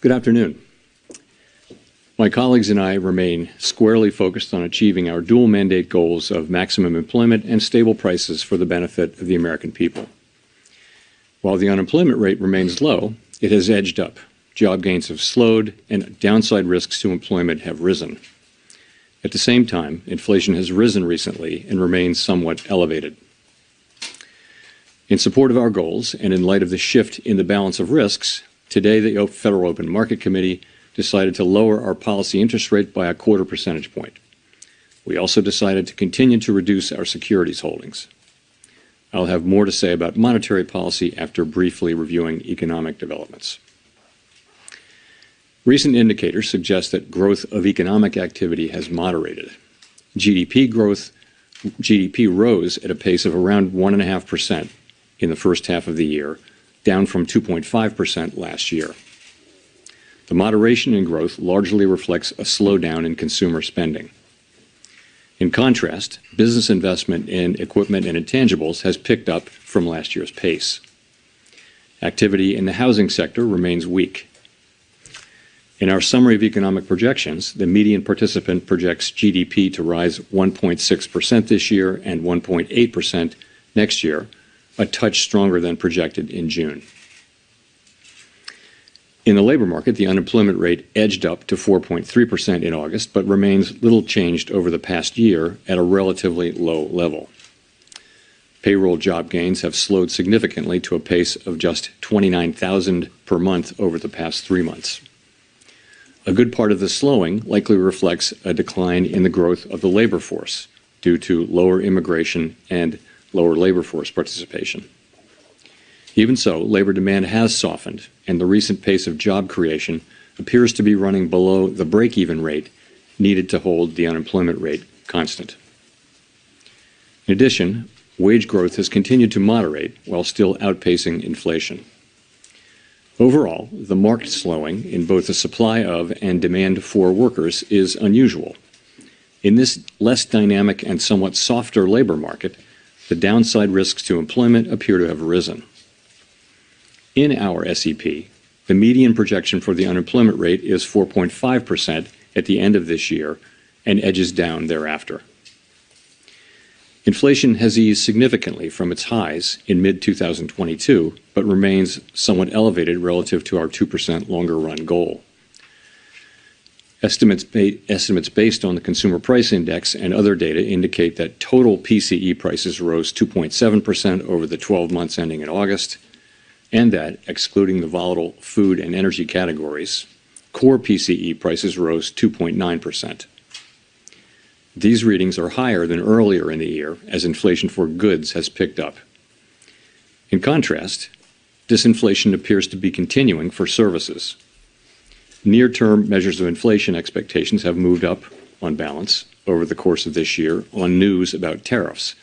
Good afternoon. My colleagues and I remain squarely focused on achieving our dual mandate goals of maximum employment and stable prices for the benefit of the American people. While the unemployment rate remains low, it has edged up. Job gains have slowed, and downside risks to employment have risen. At the same time, inflation has risen recently and remains somewhat elevated. In support of our goals, and in light of the shift in the balance of risks, today, the Federal Open Market Committee decided to lower our policy interest rate by a 1/4 percentage point. We also decided to continue to reduce our securities holdings. I'll have more to say about monetary policy after briefly reviewing economic developments. Recent indicators suggest that growth of economic activity has moderated. GDP rose at a pace of around 1.5% in the first half of the year, down from 2.5% last year. The moderation in growth largely reflects a slowdown in consumer spending. In contrast, business investment in equipment and intangibles has picked up from last year's pace. Activity in the housing sector remains weak. In our summary of economic projections, the median participant projects GDP to rise 1.6% this year and 1.8% next year, a touch stronger than projected in June. In the labor market, the unemployment rate edged up to 4.3% in August, but remains little changed over the past year at a relatively low level. Payroll job gains have slowed significantly to a pace of just 29,000 per month over the past 3 months. A good part of the slowing likely reflects a decline in the growth of the labor force due to lower immigration and lower labor force participation. Even so, labor demand has softened, and the recent pace of job creation appears to be running below the break-even rate needed to hold the unemployment rate constant. In addition, wage growth has continued to moderate while still outpacing inflation. Overall, the marked slowing in both the supply of and demand for workers is unusual. In this less dynamic and somewhat softer labor market, the downside risks to employment appear to have risen. In our SEP, the median projection for the unemployment rate is 4.5% at the end of this year and edges down thereafter. Inflation has eased significantly from its highs in mid-2022, but remains somewhat elevated relative to our 2% longer-run goal. Estimates based on the Consumer Price Index and other data indicate that total PCE prices rose 2.7% over the 12 months ending in August, and that, excluding the volatile food and energy categories, core PCE prices rose 2.9%. These readings are higher than earlier in the year as inflation for goods has picked up. In contrast, disinflation appears to be continuing for services. Near-term measures of inflation expectations have moved up, on balance, over the course of this year on news about tariffs,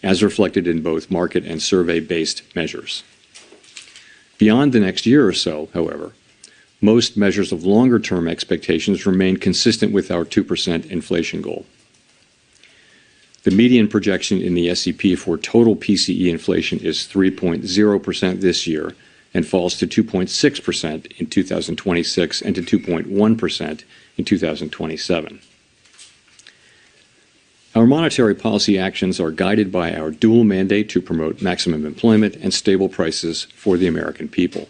as reflected in both market and survey-based measures. Beyond the next year or so, however, most measures of longer-term expectations remain consistent with our 2% inflation goal. The median projection in the SEP for total PCE inflation is 3.0% this year and falls to 2.6% in 2026 and to 2.1% in 2027. Our monetary policy actions are guided by our dual mandate to promote maximum employment and stable prices for the American people.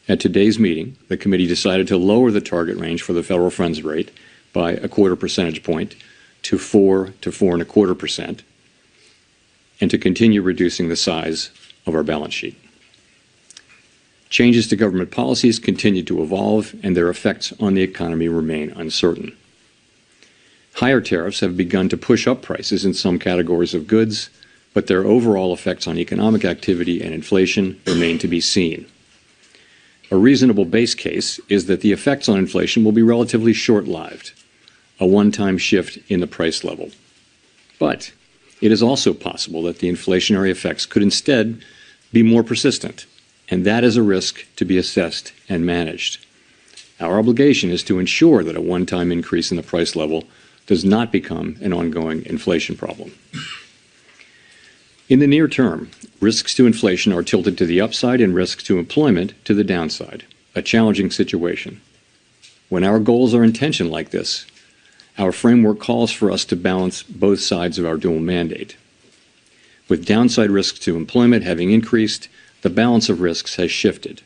At today's meeting, the committee decided to lower the target range for the federal funds rate by a 1/4 percentage point to 4 to 4.25%, and to continue reducing the size of our balance sheet. Changes to government policies continue to evolve, and their effects on the economy remain uncertain. Higher tariffs have begun to push up prices in some categories of goods, but their overall effects on economic activity and inflation remain to be seen. A reasonable base case is that the effects on inflation will be relatively short-lived, a one-time shift in the price level. But it is also possible that the inflationary effects could instead be more persistent, and that is a risk to be assessed and managed. Our obligation is to ensure that a one-time increase in the price level does not become an ongoing inflation problem. In the near term, risks to inflation are tilted to the upside and risks to employment to the downside. a challenging situation. When our goals are in tension like this, our framework calls for us to balance both sides of our dual mandate. With downside risks to employment having increased, the balance of risks has shifted.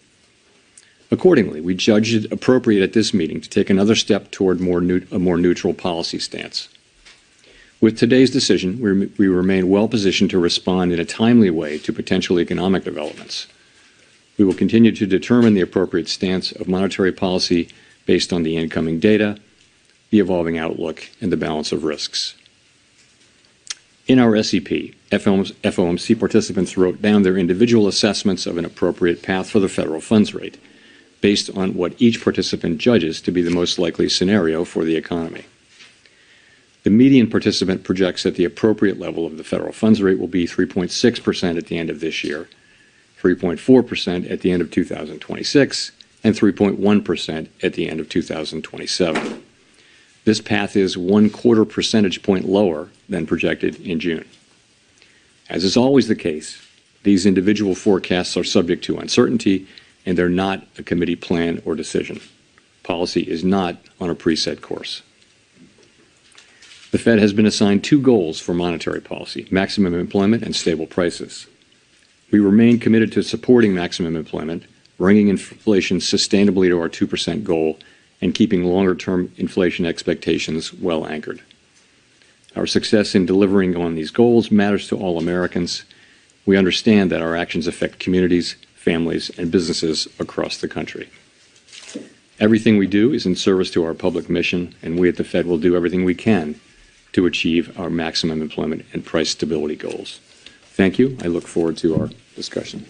Accordingly, we judged it appropriate at this meeting to take another step toward a more neutral policy stance. With today's decision, we remain well positioned to respond in a timely way to potential economic developments. We will continue to determine the appropriate stance of monetary policy based on the incoming data, the evolving outlook, and the balance of risks. In our SEP, FOMC participants wrote down their individual assessments of an appropriate path for the federal funds rate, based on what each participant judges to be the most likely scenario for the economy. The median participant projects that the appropriate level of the federal funds rate will be 3.6% at the end of this year, 3.4% at the end of 2026, and 3.1% at the end of 2027. This path is 1/4 percentage point lower than projected in June. As is always the case, these individual forecasts are subject to uncertainty, and they're not a committee plan or decision. Policy is not on a preset course. The Fed has been assigned two goals for monetary policy: maximum employment and stable prices. We remain committed to supporting maximum employment, bringing inflation sustainably to our 2% goal, and keeping longer-term inflation expectations well anchored. Our success in delivering on these goals matters to all Americans. We understand that our actions affect communities, families, and businesses across the country. Everything we do is in service to our public mission, and we at the Fed will do everything we can to achieve our maximum employment and price stability goals. Thank you. I look forward to our discussion.